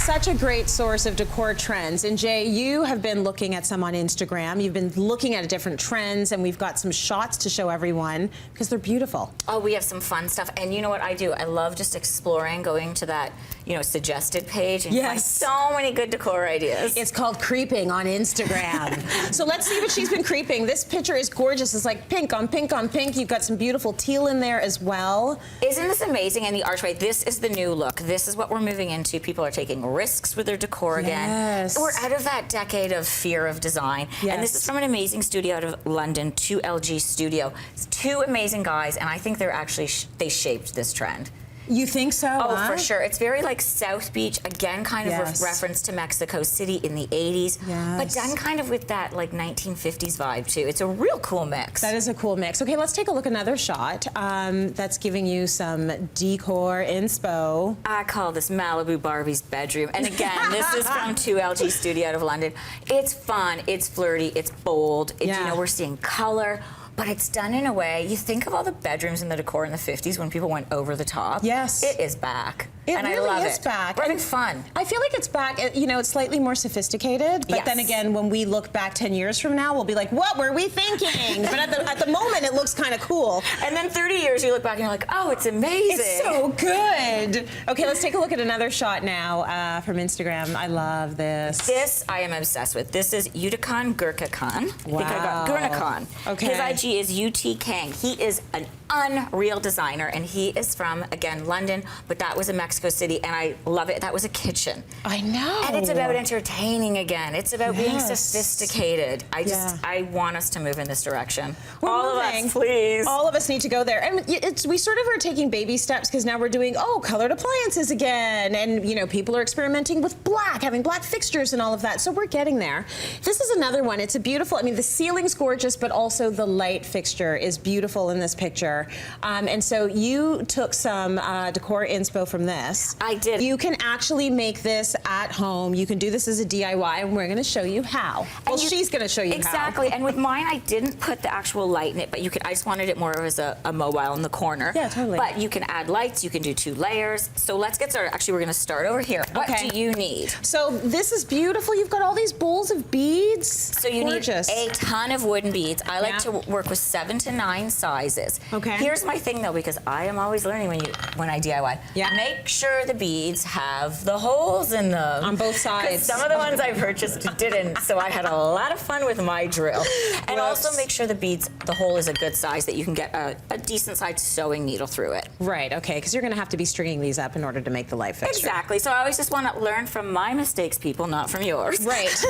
such a great source of decor trends. And Jay, you have been looking at some on Instagram. You've been looking at different trends, and we've got some shots to show everyone because they're beautiful. Oh, we have some fun stuff. And you know what I do? I love just exploring, going to that, you know, suggested page and find so many good decor ideas. It's called creeping on Instagram. So let's see what she's been creeping. This picture is gorgeous. It's like pink on pink on pink. You've got some beautiful teal in there as well. Isn't this amazing? And the archway, this is the new look. This is what we're moving into. People are taking risks with their decor again. We're out of that decade of fear of design. And this is from an amazing studio out of London, 2LG Studio. It's two amazing guys, and I think they're actually, they shaped this trend. You think so? Oh, for sure. It's very like South Beach, again, kind of reference to Mexico City in the 80s, but done kind of with that like 1950s vibe too. It's a real cool mix. That is a cool mix. Okay, let's take a look at another shot that's giving you some decor inspo. I call this Malibu Barbie's bedroom. And again, this is from 2LG Studio out of London. It's fun, it's flirty, it's bold. You know, we're seeing color. But it's done in a way, you think of all the bedrooms in the decor in the 50s when people went over the top. Yes. It is back. And really I love it. Back. We're having fun. I feel like it's back, you know, it's slightly more sophisticated, but then again, when we look back 10 years from now, we'll be like, what were we thinking? But at the moment, it looks kind of cool. And then 30 years, you look back and you're like, oh, it's amazing. It's so good. Okay, let's take a look at another shot now from Instagram. I love this. This I am obsessed with. This is Uticon Gurkakon. Wow. I think I got Gurkakon. Okay. His IG is UT Kang. He is an unreal designer, and he is from, again, London, but that was in Mexico City, and I love it. That was a kitchen. I know. And it's about entertaining again. It's about being sophisticated. I want us to move in this direction. All of us, please. All of us need to go there. And we sort of are taking baby steps because now we're doing, colored appliances again. And, you know, people are experimenting with black, having black fixtures and all of that. So we're getting there. This is another one. It's a beautiful, I mean, the ceiling's gorgeous, but also the light fixture is beautiful in this picture. And so you took some decor inspo from this. I did. You can actually make this at home. You can do this as a DIY, and we're going to show you how. Well, she's going to show you how. Exactly. And with mine, I didn't put the actual light in it, but you could. I just wanted it more as a mobile in the corner. Yeah, totally. But you can add lights. You can do 2 layers. So let's get started. Actually, we're going to start over here. What do you need? So this is beautiful. You've got all these bowls of beads. So you need a ton of wooden beads. I like to work with 7 to 9 sizes. Okay. Here's my thing though, because I am always learning when I DIY. Make sure the beads have the holes in them. On both sides. Some of the ones I purchased didn't, so I had a lot of fun with my drill. And also make sure the beads, the hole is a good size that you can get a decent sized sewing needle through it. Right, okay, because you're going to have to be stringing these up in order to make the light fixture. Exactly, so I always just want to learn from my mistakes, people, not from yours. Right.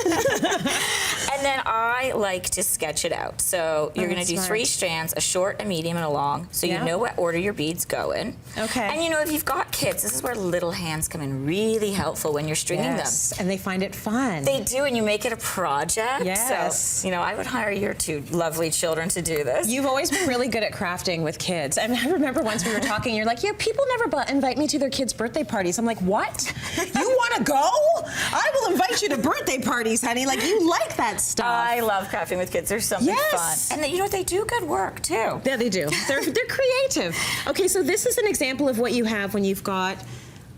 And then I like to sketch it out. So you're going to do 3 strands, a short, a medium, and a long, so you know what order your beads go in. Okay. And you know, if you've got kids, this is where little hands come in really helpful when you're stringing them. And they find it fun. They do, and you make it a project. Yes. So, you know, I would hire your 2 lovely children to do this. You've always been really good at crafting with kids. I mean, I remember once we were talking, you're like, yeah, people never invite me to their kids' birthday parties. I'm like, what? You want to go? I will invite you to birthday parties, honey. Like, you like that stuff. I love crafting with kids. There's something fun. And you know, they do good work, too. Yeah, they do. They're creative. Okay, so this is an example of what you have when you've got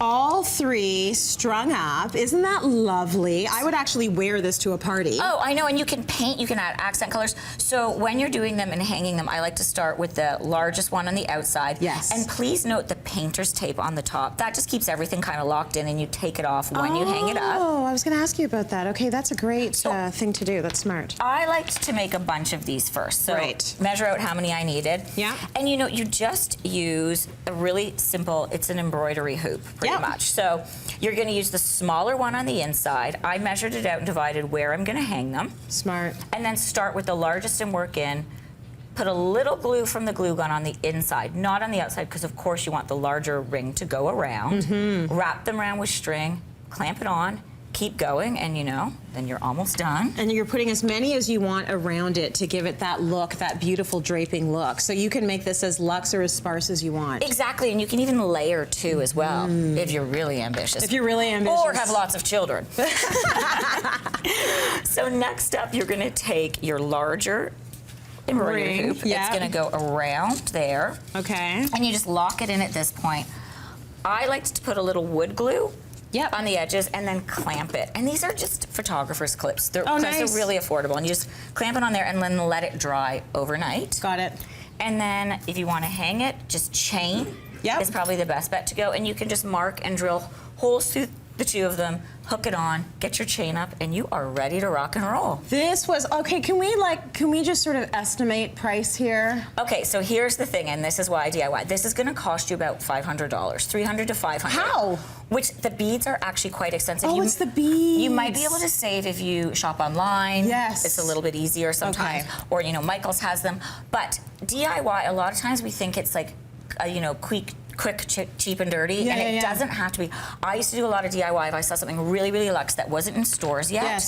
all 3 strung up. Isn't that lovely? I would actually wear this to a party. Oh, I know, and you can paint, you can add accent colors. So when you're doing them and hanging them, I like to start with the largest one on the outside. Yes. And please note the painter's tape on the top. That just keeps everything kind of locked in, and you take it off when you hang it up. Oh, I was going to ask you about that. Okay, that's a great thing to do. That's smart. I liked to make a bunch of these first. So measure out how many I needed. Yeah. And you know, you just use a really simple, it's an embroidery hoop, pretty much. So you're going to use the smaller one on the inside. I measured it out and divided where I'm going to hang them. Smart. And then start with the largest and work in. Put a little glue from the glue gun on the inside, not on the outside, because of course you want the larger ring to go around. Wrap them around with string, clamp it on, keep going, and you know, then you're almost done. And you're putting as many as you want around it to give it that look, that beautiful draping look. So you can make this as luxe or as sparse as you want. Exactly, and you can even layer too as well, if you're really ambitious. If you're really ambitious. Or have lots of children. So next up, you're gonna take your larger embroidery hoop. It's gonna go around there. Okay. And you just lock it in at this point. I like to put a little wood glue on the edges and then clamp it. And these are just photographer's clips. They're, nice. they're really affordable. And you just clamp it on there and then let it dry overnight. Got it. And then if you want to hang it, just chain is probably the best bet to go. And you can just mark and drill holes through the two of them, hook it on, get your chain up, and you are ready to rock and roll. This was, okay, can we just sort of estimate price here? Okay, so here's the thing, and this is why I DIY. This is gonna cost you about $500, $300 to $500. How? Which the beads are actually quite expensive. Oh, it's the beads. You might be able to save if you shop online. Yes. It's a little bit easier sometimes. Okay. Or, you know, Michael's has them. But DIY, a lot of times we think it's like, you know, quick, cheap, and dirty, and it doesn't have to be. I used to do a lot of DIY if I saw something really, really luxe that wasn't in stores yet,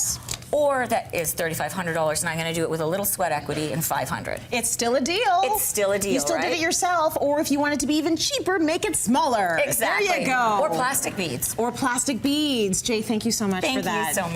or that is $3,500, and I'm going to do it with a little sweat equity and $500. It's still a deal. It's still a deal, You still did it yourself, or if you want it to be even cheaper, make it smaller. Exactly. There you go. Or plastic beads. Or plastic beads. Jay, thank you so much for that. Thank you so much.